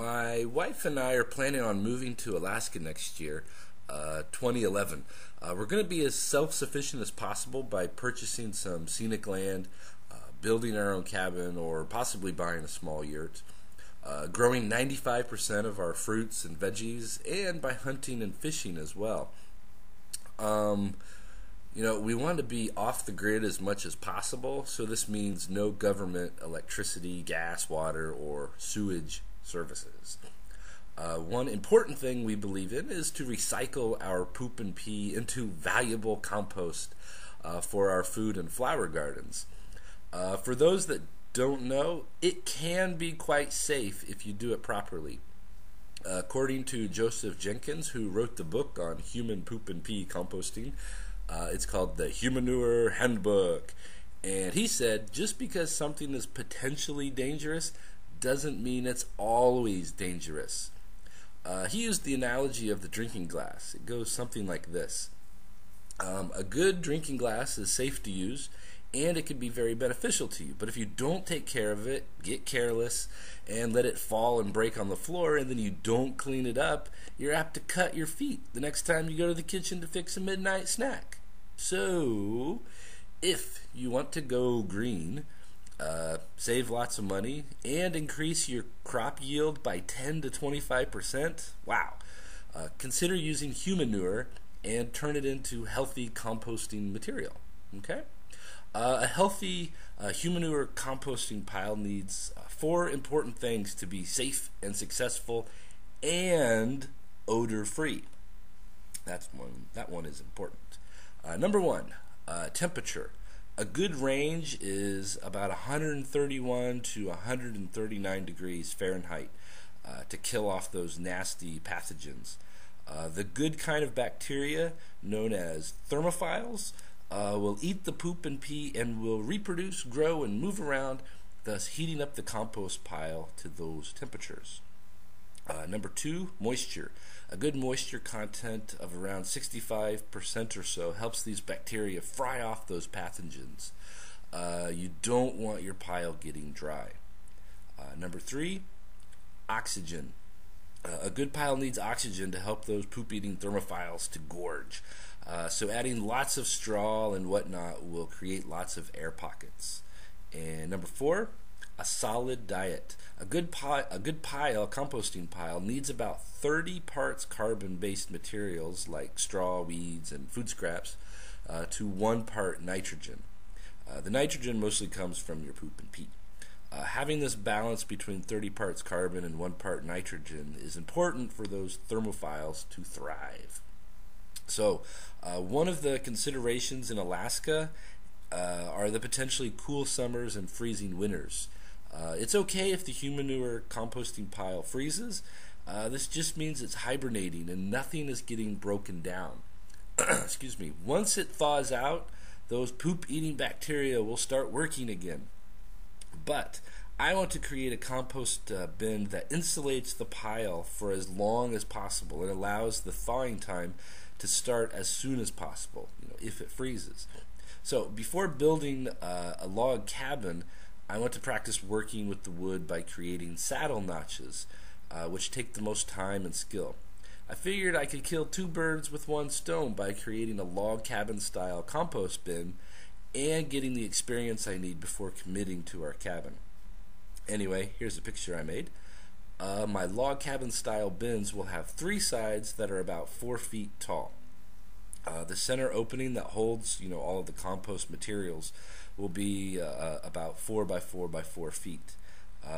My wife and I are planning on moving to Alaska next year, 2011. We're going to be as self-sufficient as possible by purchasing some scenic land, building our own cabin, or possibly buying a small yurt, growing 95% of our fruits and veggies, and by hunting and fishing as well. We want to be off the grid as much as possible, so this means no government electricity, gas, water, or sewage services. One important thing we believe in is to recycle our poop and pee into valuable compost for our food and flower gardens. For those that don't know, it can be quite safe if you do it properly. According to Joseph Jenkins, who wrote the book on human poop and pee composting, it's called the Humanure Handbook. And he said, just because something is potentially dangerous doesn't mean it's always dangerous. He used the analogy of the drinking glass. It goes something like this. A good drinking glass is safe to use, and it can be very beneficial to you. But if you don't take care of it, get careless, and let it fall and break on the floor, and then you don't clean it up, you're apt to cut your feet the next time you go to the kitchen to fix a midnight snack. So, if you want to go green, save lots of money, and increase your crop yield by 10 to 25%, wow, consider using Humanure and turn it into healthy composting material. Okay? A healthy Humanure composting pile needs 4 important things to be safe and successful and odor-free. That one is important. Number 1, temperature. A good range is about 131 to 139 degrees Fahrenheit to kill off those nasty pathogens. The good kind of bacteria, known as thermophiles, will eat the poop and pee and will reproduce, grow, and move around, thus heating up the compost pile to those temperatures. Number 2, moisture. A good moisture content of around 65% or so helps these bacteria fry off those pathogens. You don't want your pile getting dry. Number 3, oxygen. A good pile needs oxygen to help those poop-eating thermophiles to gorge. So adding lots of straw and whatnot will create lots of air pockets. And number 4, a solid diet. A good composting pile needs about 30 parts carbon-based materials like straw, weeds, and food scraps to 1 part nitrogen. The nitrogen mostly comes from your poop and pee. Having this balance between 30 parts carbon and 1 part nitrogen is important for those thermophiles to thrive. So, one of the considerations in Alaska are the potentially cool summers and freezing winters. It's okay if the Humanure composting pile freezes. This just means it's hibernating and nothing is getting broken down. Excuse me. Once it thaws out, those poop-eating bacteria will start working again. But I want to create a compost bin that insulates the pile for as long as possible and allows the thawing time to start as soon as possible, if it freezes. So before building a log cabin, I want to practice working with the wood by creating saddle notches, which take the most time and skill. I figured I could kill 2 birds with 1 stone by creating a log cabin style compost bin and getting the experience I need before committing to our cabin. Anyway, here's a picture I made. My log cabin style bins will have 3 sides that are about 4 feet tall. The center opening that holds all of the compost materials will be about 4 by 4 by 4 feet.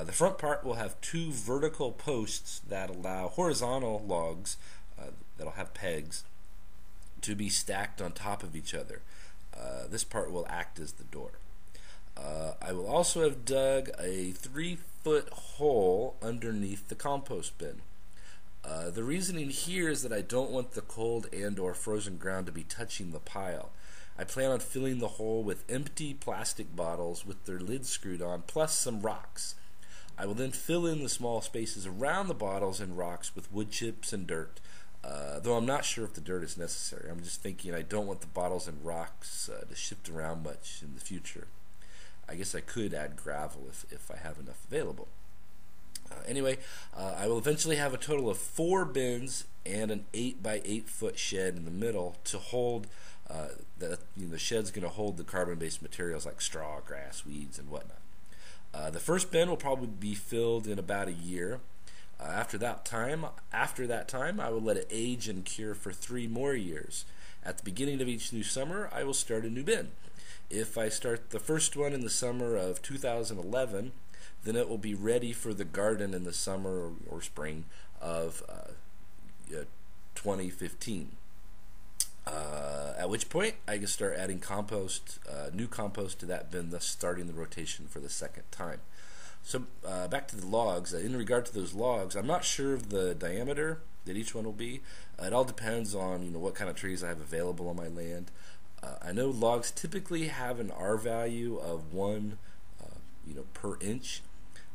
The front part will have 2 vertical posts that allow horizontal logs that'll have pegs to be stacked on top of each other. This part will act as the door. I will also have dug a 3-foot hole underneath the compost bin. The reasoning here is that I don't want the cold and or frozen ground to be touching the pile. I plan on filling the hole with empty plastic bottles with their lids screwed on, plus some rocks. I will then fill in the small spaces around the bottles and rocks with wood chips and dirt, though I'm not sure if the dirt is necessary. I'm just thinking I don't want the bottles and rocks to shift around much in the future. I guess I could add gravel if I have enough available. Anyway, I will eventually have a total of 4 bins and an 8 by 8 foot shed in the middle to hold. The shed's going to hold the carbon-based materials like straw, grass, weeds, and whatnot. The first bin will probably be filled in about a year. After that time, I will let it age and cure for 3 more years. At the beginning of each new summer, I will start a new bin. If I start the first one in the summer of 2011, then it will be ready for the garden in the summer or spring of 2015. At which point I can start adding new compost to that bin, thus starting the rotation for the second time. So back to the logs. In regard to those logs, I'm not sure of the diameter that each one will be. It all depends on what kind of trees I have available on my land. I know logs typically have an R value of 1 per inch.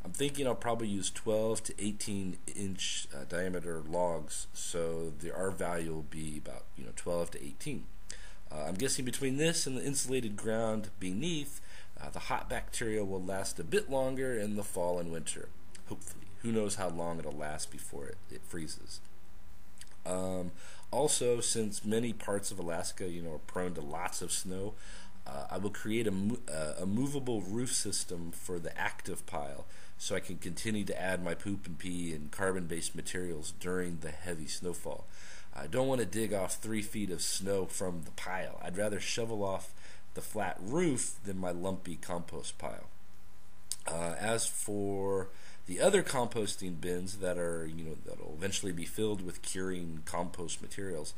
I'm thinking I'll probably use 12 to 18 inch diameter logs, so the R value will be about 12 to 18. I'm guessing between this and the insulated ground beneath, the hot bacteria will last a bit longer in the fall and winter. Hopefully. Who knows how long it'll last before it freezes. Also, since many parts of Alaska are prone to lots of snow, I will create a movable roof system for the active pile so I can continue to add my poop and pee and carbon-based materials during the heavy snowfall. I don't want to dig off 3 feet of snow from the pile. I'd rather shovel off the flat roof than my lumpy compost pile. As for the other composting bins that'll eventually be filled with curing compost materials,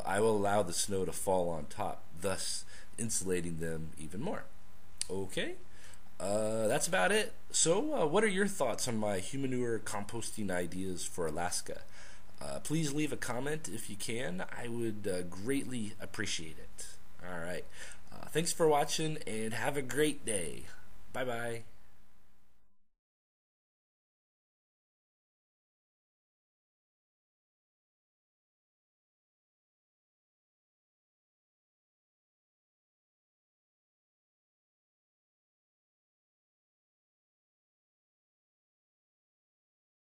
I will allow the snow to fall on top, thus insulating them even more. Okay, that's about it. So what are your thoughts on my Humanure composting ideas for Alaska? Please leave a comment if you can. I would greatly appreciate it. Alright, thanks for watching and have a great day. Bye bye.